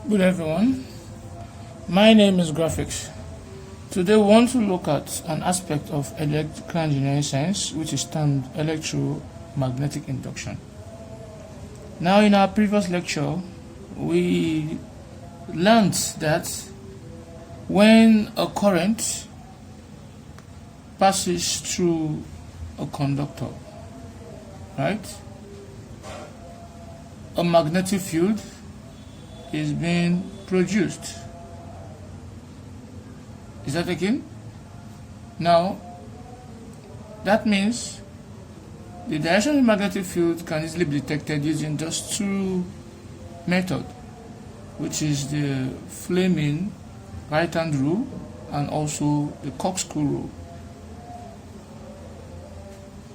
Good everyone, my name is Graphics. Today we want to look at an aspect of electrical engineering science which is termed electromagnetic induction. Now in our previous lecture we learned that when a current passes through a conductor, right, a magnetic field is being produced. Is that okay? Now, that means the direction of the magnetic field can easily be detected using just two methods, which is the Fleming right-hand rule and also the corkscrew rule.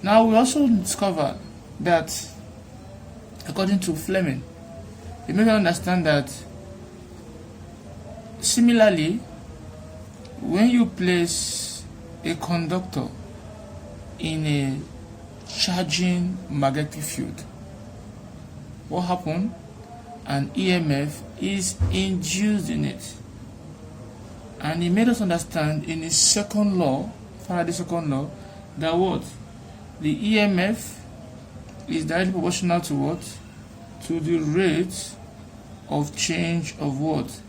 Now, we also discover that according to Fleming, you may understand that similarly, when you place a conductor in a charging magnetic field, what happens? An EMF is induced in it. And he made us understand in his second law, Faraday's second law, that what? The EMF is directly proportional to what? To the rate of change of what?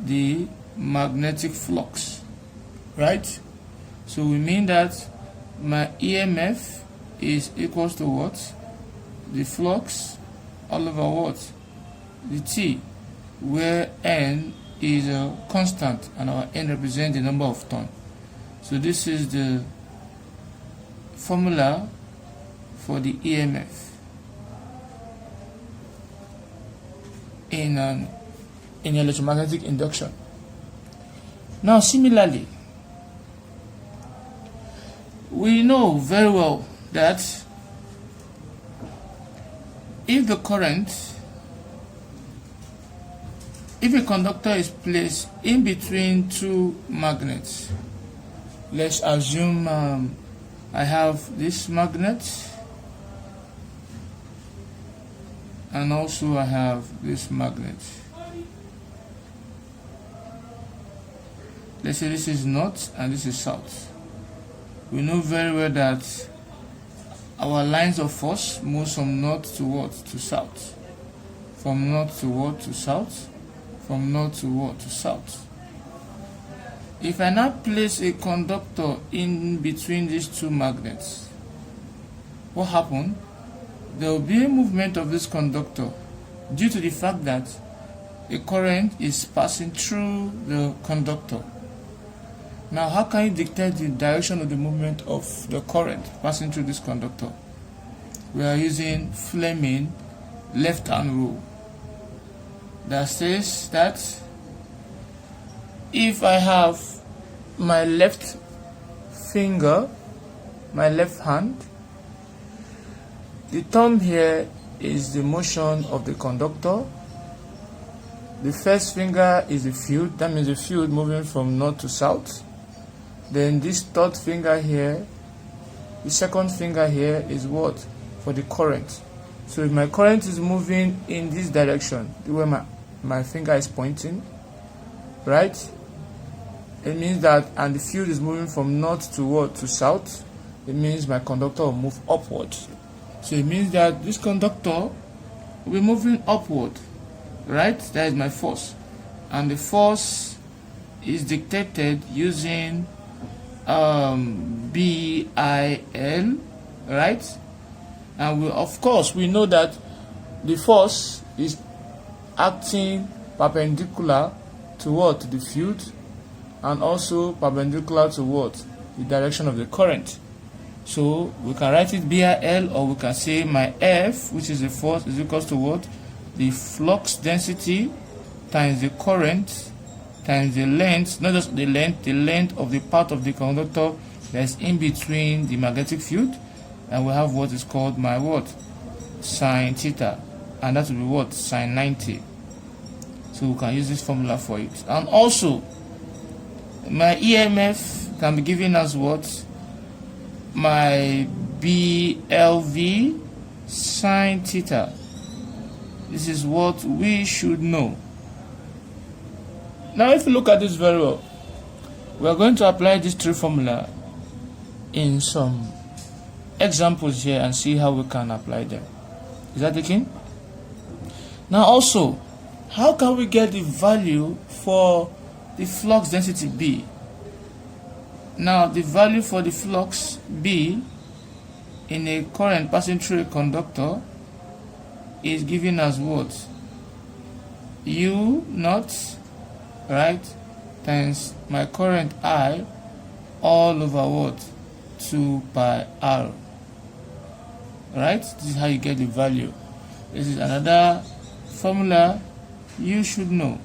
The magnetic flux, right? So we mean that my EMF is equals to what? The flux all over what? The T, where N is a constant and our N represents the number of turns. So this is the formula for the EMF in electromagnetic induction. Now similarly, we know very well that if a conductor is placed in between two magnets, let's assume I have this magnet and also I have this magnet. Let's say this is north and this is south. We know very well that our lines of force move from north to what? To south. From north to what? To south. From north to what? To south. If I now place a conductor in between these two magnets, what happens? There will be a movement of this conductor due to the fact that a current is passing through the conductor. Now, how can you dictate the direction of the movement of the current passing through this conductor? We are using Fleming left-hand rule that says that if I have my left finger, my left hand, the thumb here is the motion of the conductor. The first finger is the field, that means the field moving from north to south. Then this third finger here, the second finger here is what? For the current. So if my current is moving in this direction, where my finger is pointing, right? It means that, and the field is moving from north to what? To south. It means my conductor will move upward. So it means that this conductor will be moving upward, right? That is my force. And the force is dictated using BIL, right? And of course we know that the force is acting perpendicular to what? The field, and also perpendicular to what? The direction of the current. So we can write it BIL, or we can say my F, which is the force, is equals to what? The flux density times the current times the length, not just the length of the part of the conductor that's in between the magnetic field, and we have what is called my what? Sine theta, and that will be what? Sine 90. So we can use this formula for it. And also my EMF can be given as what? My BLV sine theta. This is what we should know. Now if you look at this very well, we are going to apply this tree formula in some examples here and see how we can apply them. Is that taken? Now also, how can we get the value for the flux density B? Now the value for the flux B in a current passing through a conductor is given as what? U naught, right, times my current I all over what? 2 pi R. Right? This is how you get the value. This is another formula you should know.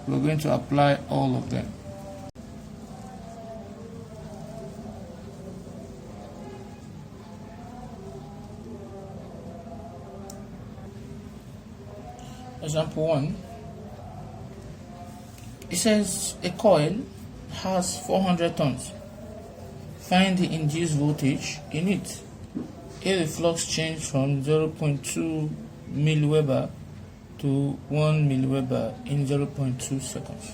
We're going to apply all of them. Example 1. It says a coil has 400 turns. Find the induced voltage in it. If the flux change from 0.2 milliweber to 1 milliweber in 0.2 seconds.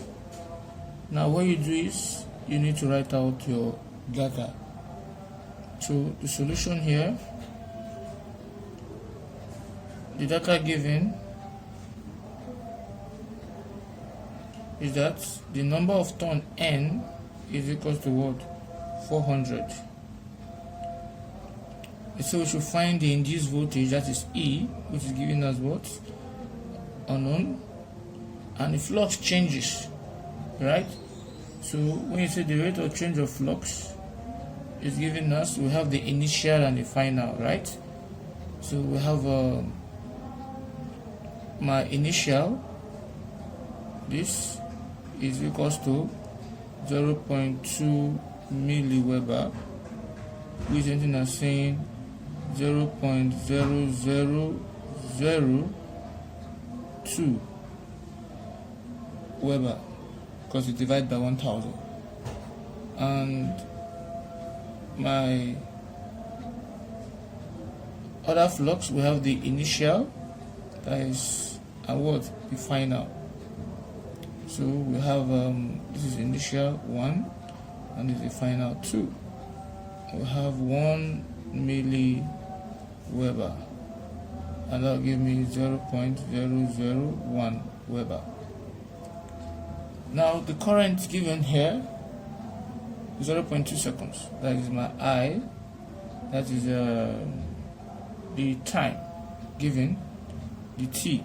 Now what you do is you need to write out your data. So the solution here, the data given is that the number of turn N is equal to what? 400. So we should find the induced voltage, that is E, which is given as what? Unknown. And the flux changes, right? So when you say the rate of change of flux is given us, we have the initial and the final, right? So we have my initial, this is equals to 0.2 milliweber, which is as saying 0.0002 Weber, because it divides by 1000. And my other flux, we have the initial, that is what? The final. So we have this is initial 1 and this is the final 2. We have 1 milliweber, and that will give me 0.001 Weber. Now the current given here is 0.2 seconds. That is my I. That is the time given. The T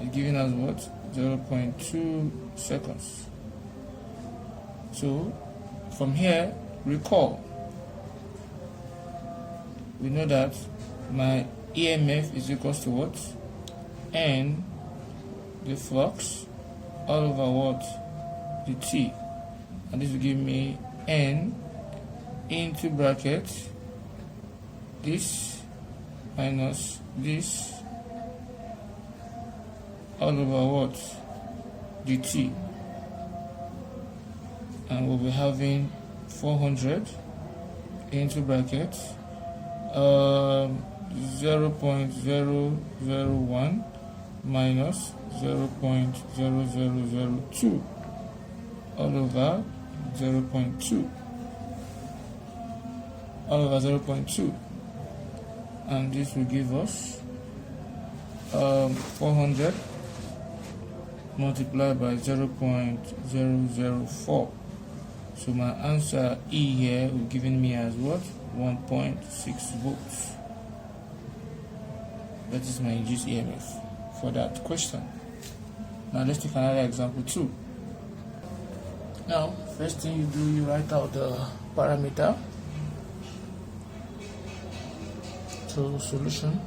is given as what? 0.2 seconds. So from here, recall, we know that my EMF is equals to what? N, the flux, all over what? The T. And this will give me N into bracket this minus this all over what? dt, and we'll be having 400 into bracket 0.001 minus 0.0002 all over 0.2 all over 0.2, and this will give us 400 multiplied by 0.004. So my answer E here will given me as what? 1.6 volts. That is my induced EMF for that question. Now let's take another example 2. Now first thing you do, you write out the parameter. So solution,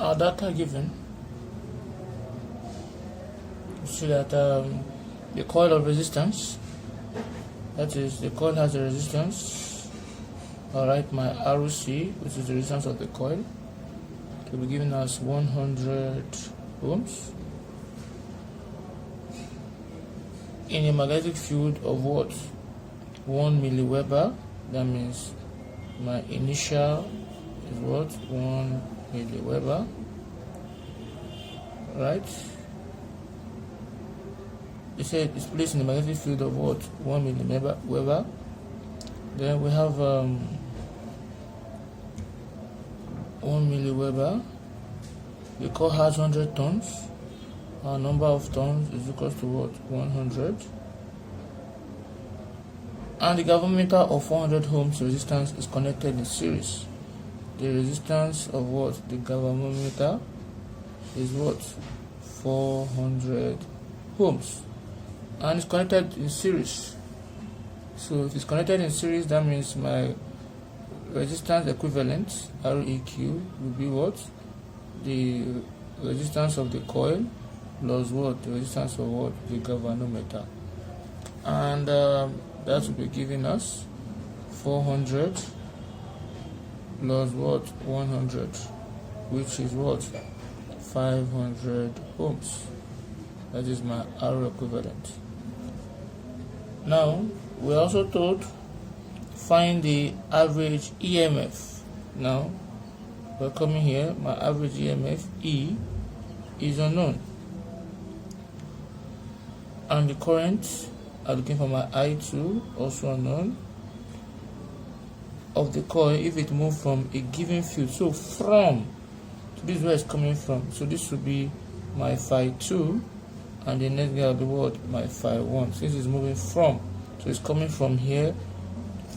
our data given, so that the coil of resistance, that is the coil has a resistance. I'll write my ROC, which is the resistance of the coil, to be given as 100 ohms in a magnetic field of what? 1 milliweber. That means my initial is what? 1 milliweber right? It said it's placed in the magnetic field of what? 1 milliweber. Then we have 1 milliweber. The core has 100 turns. Our number of turns is equal to what? 100. And the galvanometer of 400 ohms resistance is connected in series. The resistance of what? The galvanometer is what? 400 ohms. And it's connected in series. So if it's connected in series, that means my resistance equivalent, Req, will be what? The resistance of the coil plus what? The resistance of what? The galvanometer. And that will be giving us 400 plus what? 100, which is what? 500 ohms. That is my R equivalent. Now we're also told find the average EMF. Now we're coming here, my average EMF E is unknown, and the current I'm looking for my I2, also unknown, of the coil if it moves from a given field. So from, so this is where it's coming from. So this will be my phi 2, and the next guy will be what? My phi 1. Since it's moving from, so it's coming from here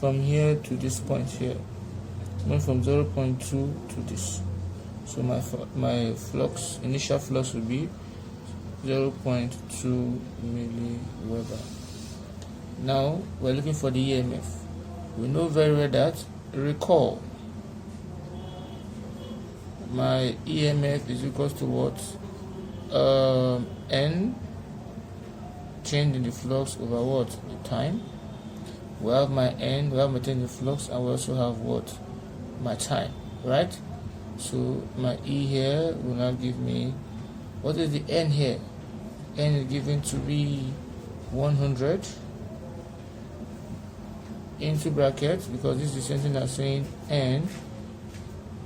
to this point here, moving from 0.2 to this. So my flux, initial flux will be 0.2 milliweber. Now we're looking for the EMF. We know very well that, recall, my EMF is equal to what? N change in the flux over what? The time. We have my N, we have my change in the flux, and we also have what? My time, right? So my E here will now give me, what is the N here? N is given to be 100 into bracket, because this is something that's saying N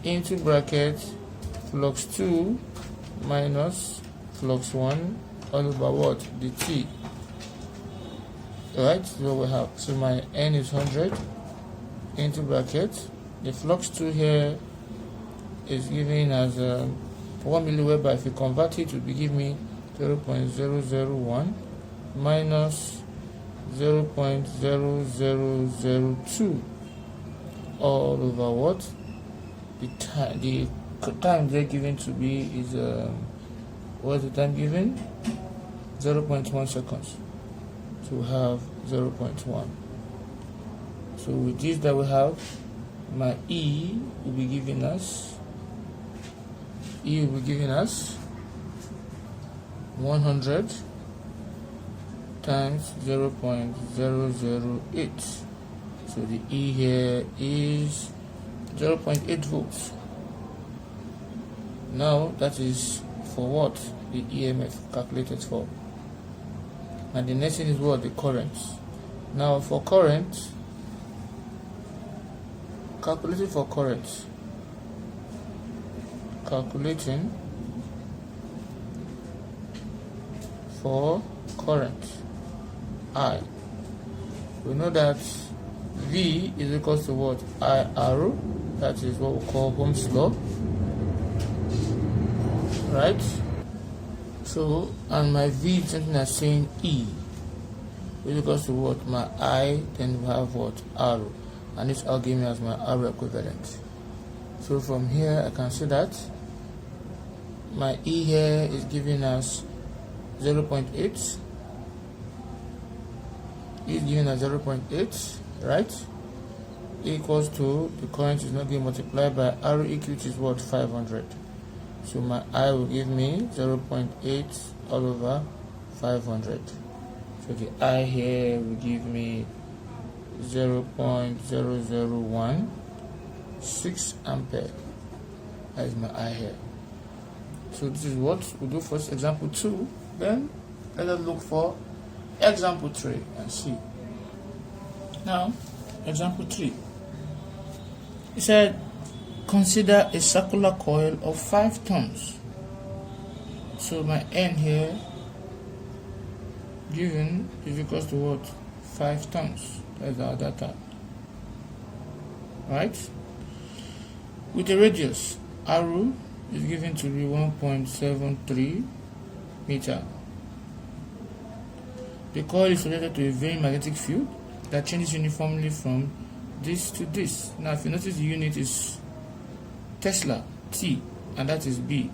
into bracket flux 2 minus flux 1 all over what? The T. Right? So we have, so my N is 100 into bracket. The flux 2 here is given as 1 milliweber. If you convert it, it will give me 0.001 minus 0.0002 all over what? The time they're given to be is what's the time given? 0.1 seconds. So we have 0.1. So with this that we have, my E will be giving us 100 times 0.008. So the E here is 0.8 volts. Now that is for what? The EMF calculated for. And the next thing is what? The current. Now for current, calculating for current, calculating for current I, we know that V is equal to what? IR, that is what we call Ohm's law, right? So, and my V is something that's saying E is equal to what? My I, then we have what? R, and this I'll give me as my R equivalent. So from here I can see that my E here is giving us 0.8. E is given as 0.8, right? Equals to, the current is not being multiplied by Req, which is what? 500. So my I will give me 0.8 all over 500. So the I here will give me 0.0016 ampere. That is my I here. So this is what we'll do for example 2. Then let us look for example 3 and see. Now, example 3. It said, consider a circular coil of 5 turns. So my N here given is equals to what? 5 tons. That's our data. Right? With the radius, arrow is given to be 1.73 meter. The coil is related to a very magnetic field that changes uniformly from this to this. Now, if you notice, the unit is Tesla, T, and that is B.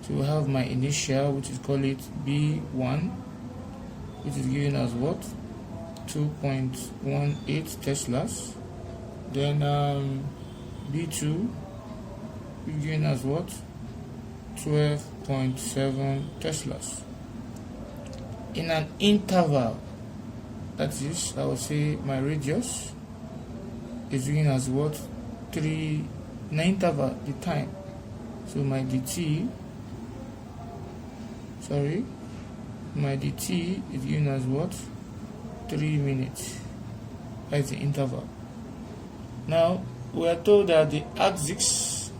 So we have my initial, which is called it B1, which is given as what? 2.18 Teslas. Then B2 is given as what? 12.7 Teslas. In an interval, that is, I would say my radius is given as what? 3, in an interval, the time. So my dt is given as what? 3 minutes. That's the interval. Now we are told that the axis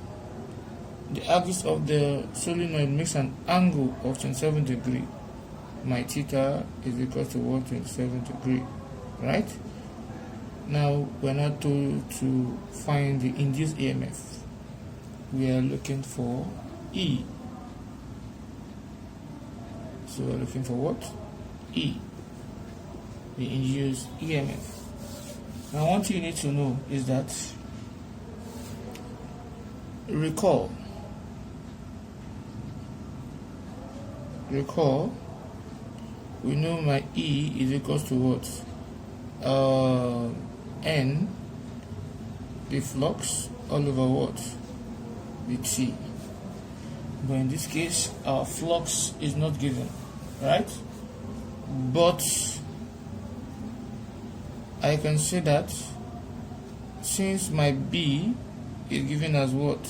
of the solenoid makes an angle of 27 degrees. My theta is equal to what? 27 degrees, right? Now we are not told to find the induced EMF. We are looking for E. So we are looking for what? E, the induced EMF. Now one thing you need to know is that recall we know my E is equal to what? N, the flux, all over what? The T. But in this case, our flux is not given, right? But I can say that since my B is given as what?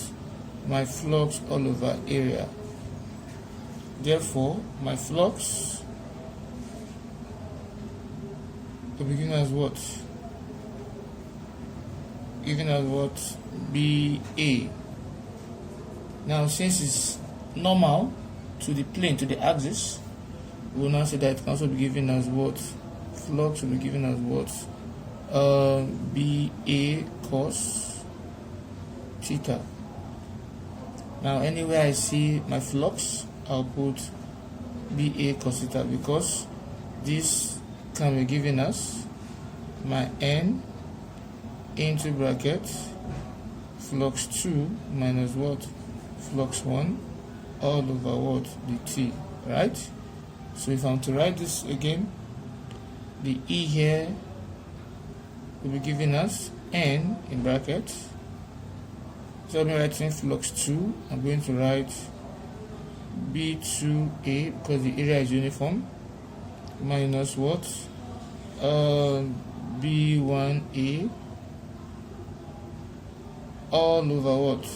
My flux all over area. Therefore, my flux will be given as what? Given as what? BA. Now, since it's normal to the plane, to the axis, we will now say that it can also be given as what? Flux will be given as what? BA cos theta. Now, anywhere I see my flux, I'll put BA cos theta, because this can be given as my N into bracket flux 2 minus what? Flux 1 all over what? The T, right? So if I'm to write this again, the E here will be given as N in brackets. So I'm writing flux 2, I'm going to write B2A because the area is uniform, minus what? B1A all over what?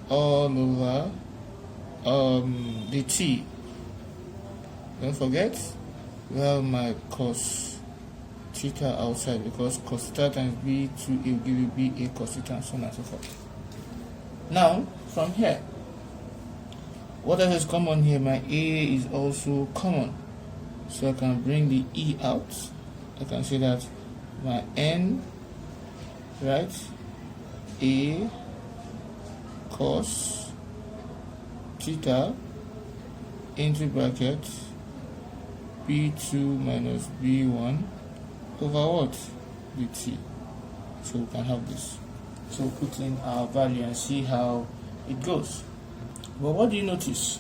All over the T. Don't forget, we have my cos theta outside, because cos theta times B2A will give you BA cos theta, and so on and so forth. Now, from here, what else is common here? My A is also common. So I can bring the E out. I can say that my N, right, A cos theta into bracket B2 minus B1 over what? The T. So we can have this. So we'll put in our value and see how it goes. But what do you notice?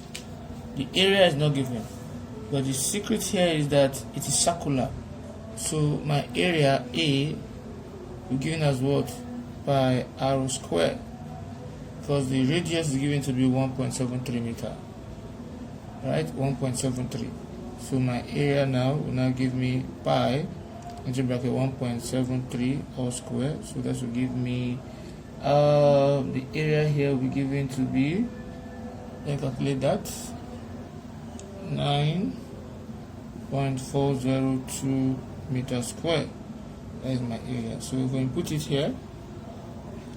The area is not given. But the secret here is that it is circular. So my area A will be given as what? By r square. Because the radius is given to be 1.73 meter. Right? 1.73. So my area now will now give me pi into bracket 1.73 all square. So that will give me the area here will be given to be, let me calculate that, 9.402 meters square. That is my area. So if we put it here,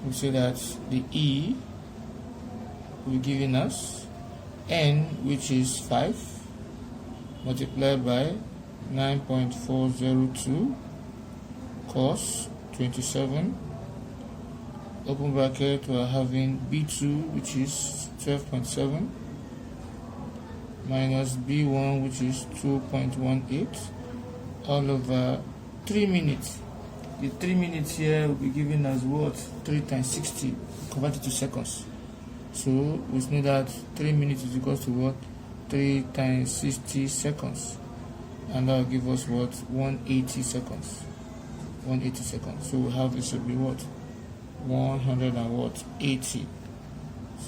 we say that the E will be giving us N, which is 5, multiplied by 9.402 cos 27, open bracket, we are having B2, which is 12.7, minus B1, which is 2.18, all over 3 minutes. The 3 minutes here will be given as what? 3 times 60, converted to seconds. So we know that 3 minutes is equal to what? 3 times 60 seconds. And that will give us what? 180 seconds. 180 seconds. So we have this will be what? 180.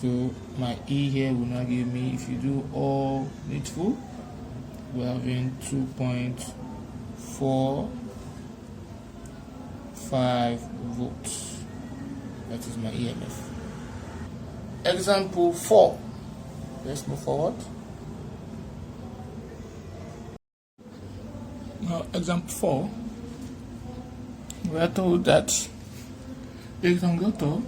So my E here will now give me, if you do all needful, we're having 2.45 volts. That is my EMF. Example 4. Let's move forward. Now, example 4, we are told that a conductor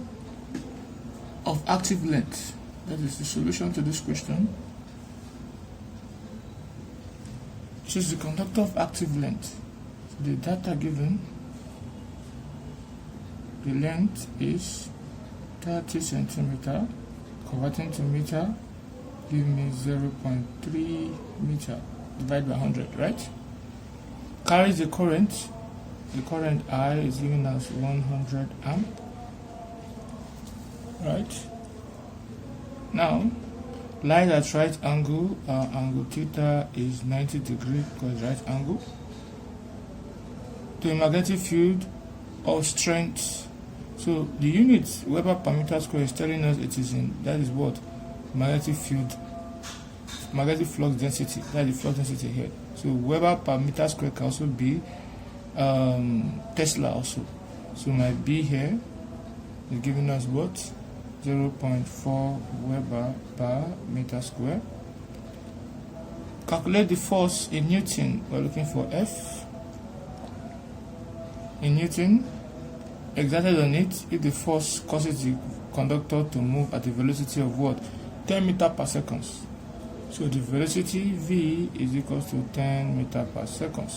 of active length, that is the solution to this question. Choose the conductor of active length. So the data given, the length is 30 centimeter, converting to meter, give me 0.3 meter, divided by 100, right? Carries the current I is given as 100 amp, right? Now, lies at right angle, angle theta is 90 degrees because right angle, to a magnetic field of strength. So the unit Weber per meter square is telling us it is in, that is what? Magnetic field, magnetic flux density, that is the flux density here. So Weber per meter square can also be Tesla also. So my B here is giving us what? 0.4 Weber per meter square. Calculate the force in Newton. We're looking for F in Newton exerted on it if the force causes the conductor to move at a velocity of what? 10 meters per second. So the velocity V is equal to 10 meters per second.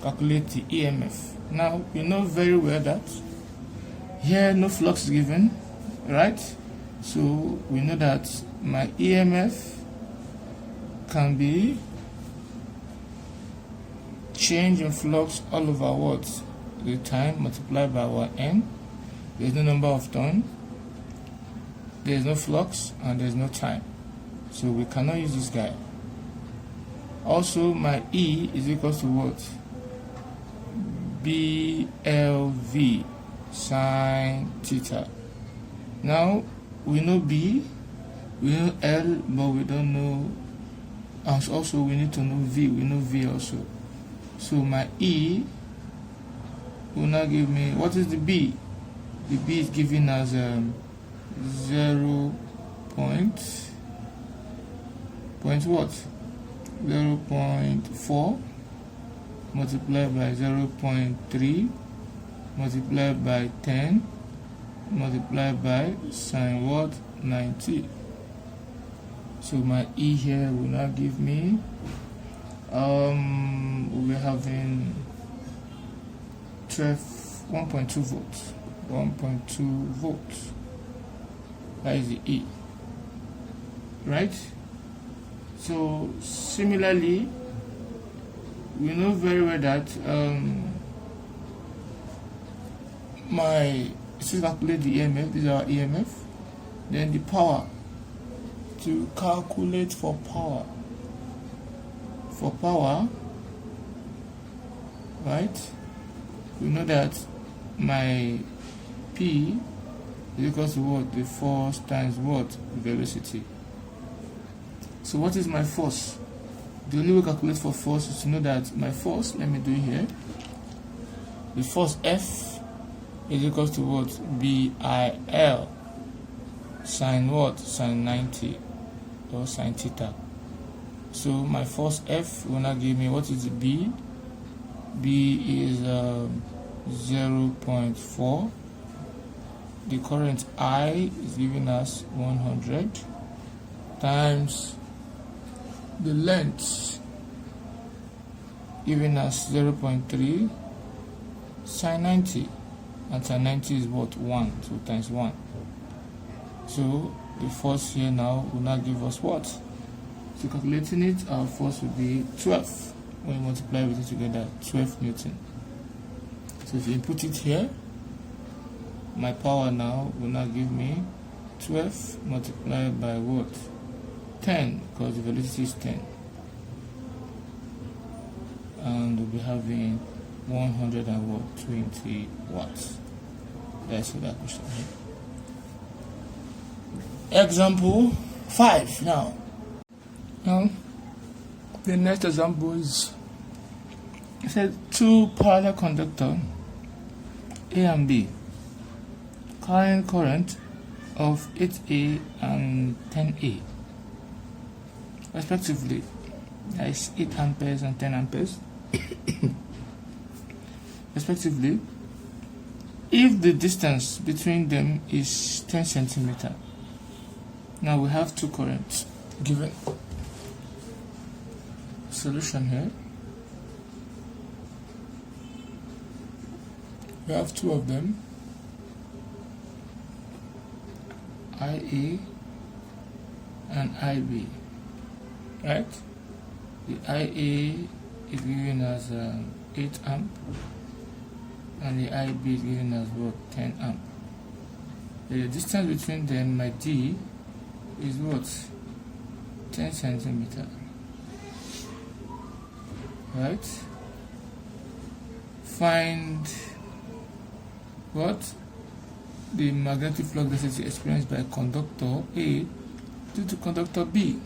Calculate the EMF. Now we know very well that here no flux is given, right? So we know that my EMF can be change in flux all over what? The time multiplied by our N. There is no number of turn, there is no flux, and there is no time. So we cannot use this guy. Also, my E is equal to what? BLV sine theta. Now we know B, we know L, but we don't know. And also we need to know V. We know V also. So my E will now give me, what is the B? The B is giving us 0. Point what? 0.4 multiplied by 0.3 multiplied by 10 multiplied by sine what? 90. So my E here will now give me we're having 1.2 volts. 1.2 volts. That is the E. Right? So similarly, we know very well that to calculate the EMF, this is our EMF, then the power, to calculate for power, right, we know that my P is equal to what? The force times what? Velocity. So what is my force? The only way to calculate for force is to know that my force, let me do it here, the force F is equal to what? BIL sine what? Sine 90 or sine theta. So my force F will now give me, what is the B? B is 0.4. The current I is giving us 100. times the length given as 0.3 sine 90, and sine 90 is what? 1, so times 1. So the force here now will now give us what? So calculating it, our force will be 12. When we multiply everything together, 12 Newton. So if you input it here, my power now will now give me 12 multiplied by what? 10, because the velocity is 10. And we'll be having 120 watts. That's for that question here. Example 5 now. Now, the next example is, it says two parallel conductors A and B carrying current of 8A and 10A respectively. That is 8 amperes and 10 amperes respectively, if the distance between them is 10 centimeter. Now we have two currents given. Solution here. We have two of them, IA and IB, right? The IA is given as 8 amp and the IB is given as what? 10 amp. The distance between them, my D, is what? 10 centimeter, right? Find what? The magnetic flux density experienced by conductor A due to conductor B.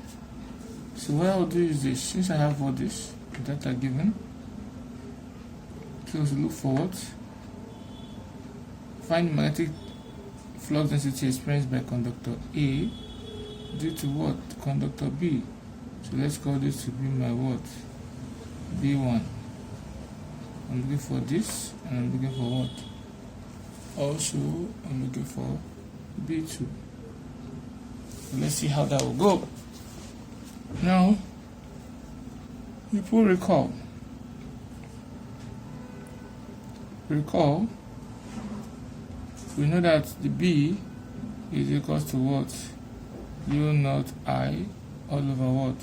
So what I will do is this: since I have all this data given, so look forward, find the magnetic flux density experienced by conductor A due to what? Conductor B. So let's call this to be my what? B1. I'm looking for this, and I'm looking for what? Also, I'm looking for B2. So let's see how that will go. Now, people recall, we know that the B is equal to what? U naught I all over what?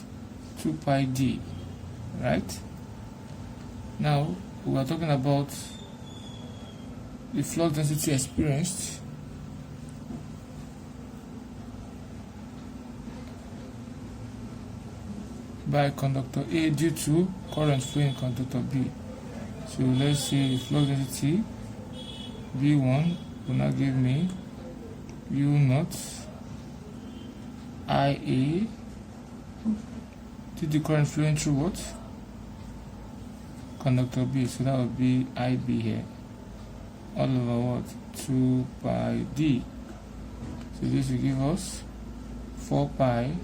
2 pi D, right? Now, we are talking about the flux density experienced by conductor A due to current flowing in conductor B. So let's say the flux density B1 will now give me U naught IA to the current flowing through what? Conductor B. So that would be IB here, all over what? 2 pi D. So this will give us 4 pi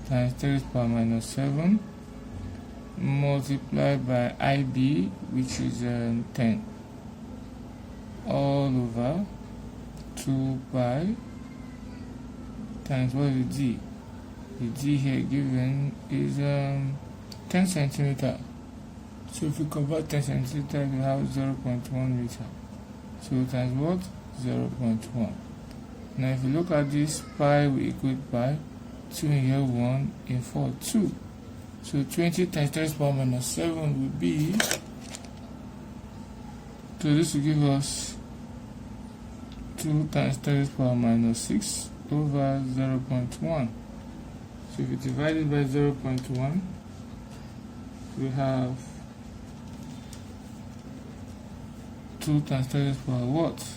times 10 to the power minus 7 multiplied by IB, which is 10, all over 2 pi times what is the D? The D here given is 10 centimeter. So if we convert 10 centimeter, we have 0.1 meter. So times what? 0.1. Now if you look at this, pi will equate by 2 in here 1 in 4 2. So 20 times 10 to the power minus 7 will be, so this will give us 2 times 10 to the power minus 6 over 0.1. So if you divide it by 0.1, we have 2 times 10 to the power what?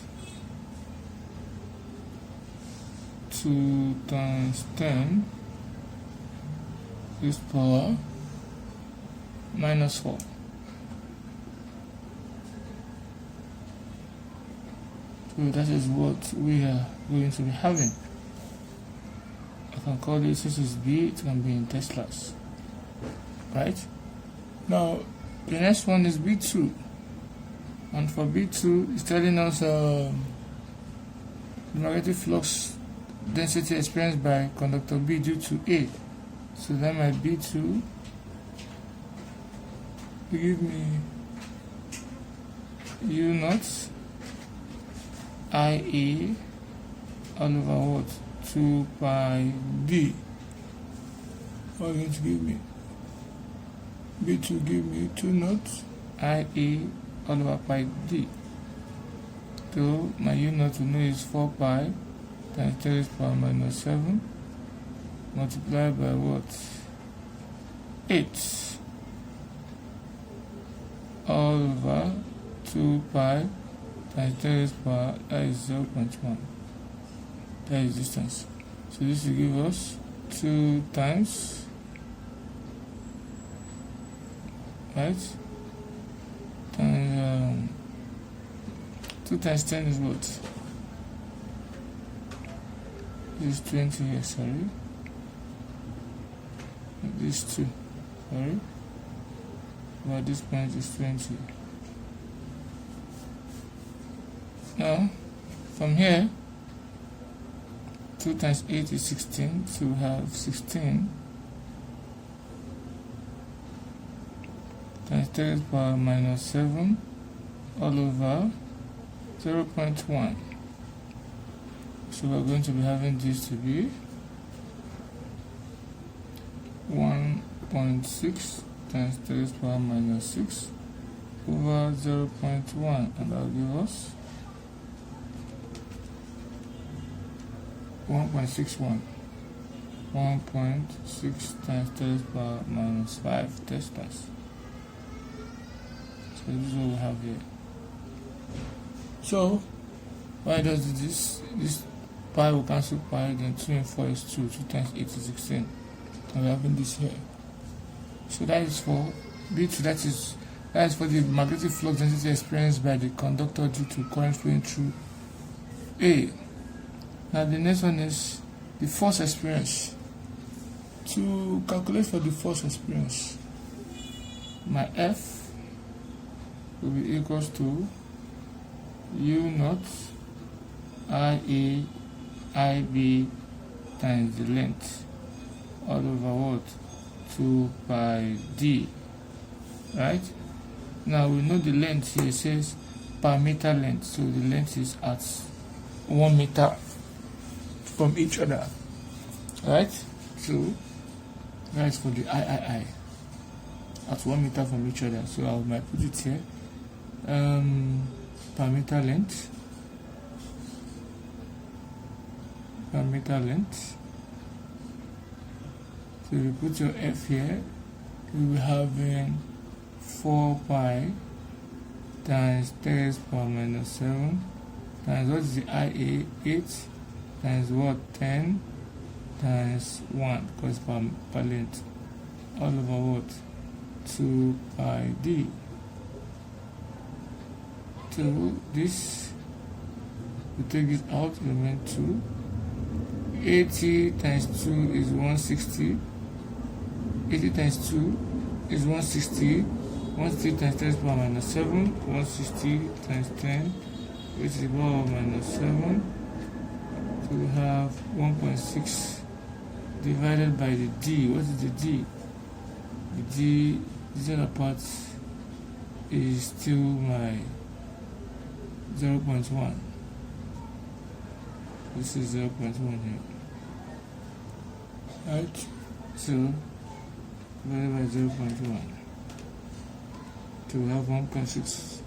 2 times 10 to the power minus 4. So that is what we are going to be having. I can call this, this is B, it can be in Teslas, right? Now the next one is B2, and for B2 it's telling us the magnetic flux density experienced by conductor B due to A. So that might be to give me U naught IA all over what? 2 pi D. What are you going to give me? B2 give me 2 naught IA all over pi D. So my U naught to know is 4 pi times 10 to the power minus 7 multiplied by what? 8 all over 2 pi times 10 to the power, that is 0.1. That is distance. So this will give us 2 times, right? Times 2 times 10 is what? This is 20 here, sorry. This 2, sorry. But this point is 20. Now, from here, 2 times 8 is 16, so we have 16 times 10 to the power minus 7 all over 0.1. So we're going to be having this to be 1.6 times 10 to the power minus 6 over 0.1, and that will give us 1.61. 1.6 times 10 to the power minus 5 teslas. So this is what we have here. So why does this pi will cancel pi, then 2 and 4 is 2, 2 times 8 is 16, and we're having this here. So that is for B2, that is for the magnetic flux density experienced by the conductor due to current flowing through A. Now the next one is the force experience. To calculate for the force experience, my F will be equals to U naught IA IB times the length all over what? 2 pi D. Right? Now we know the length here says per meter length, so the length is at 1 meter from each other. Right? So that's for the III at 1 meter from each other. So I might put it here. Per meter length. Per meter length. So if you put your F here, we will have 4 pi times 10 to the power minus 7 times what is the IA? 8 times what? 10 times 1, because per length, all over what? 2 pi D. So this, we take this out, remain 2. 80 times 2 is 160. 80 times 2 is 160. 160 times 10 to the power minus 7. 160 times 10, which is the power minus 7. So we have 1.6 divided by the D. What is the D? The D, this other part is still my 0.1. This is 0.1 here. Right? So divided by 0.1. So we have 1.6.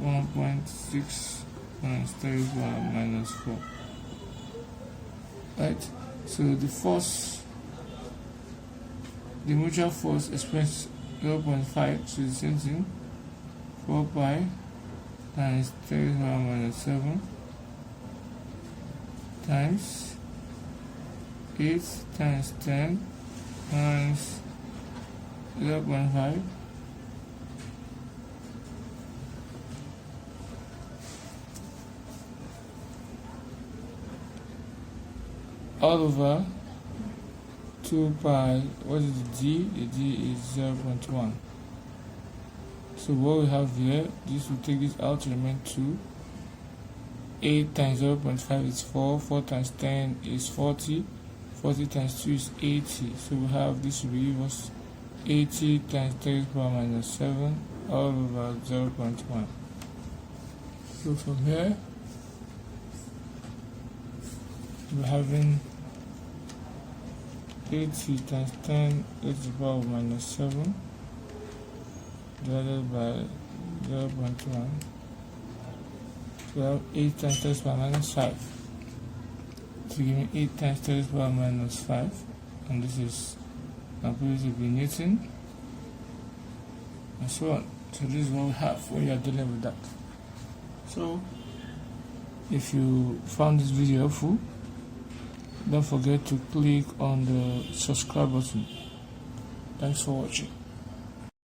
1.6 times 10 to the power minus 4. Right? So the force, the mutual force expressed 0.5, so the same thing. 4 pi times 10 to the power minus 7 times 8 times 10 times 0.5 all over 2 pi, what is the D? The D is 0.1. So what we have here, this will take this out to remain 2. 8 times 0.5 is 4, 4 times 10 is 40, 40 times 2 is 80. So we have this will give us 80 times 10 to the power minus 7 all over 0.1. So from here, we're having 80 times 10 to the power minus 7 divided by 0.1. We have 8 times 10 to the power minus 5. So give me 8 times 10 to the power minus 5, and this is going to be Newton, and so on. So this is what we have when you are dealing with that. So if you found this video helpful, don't forget to click on the subscribe button. Thanks for watching.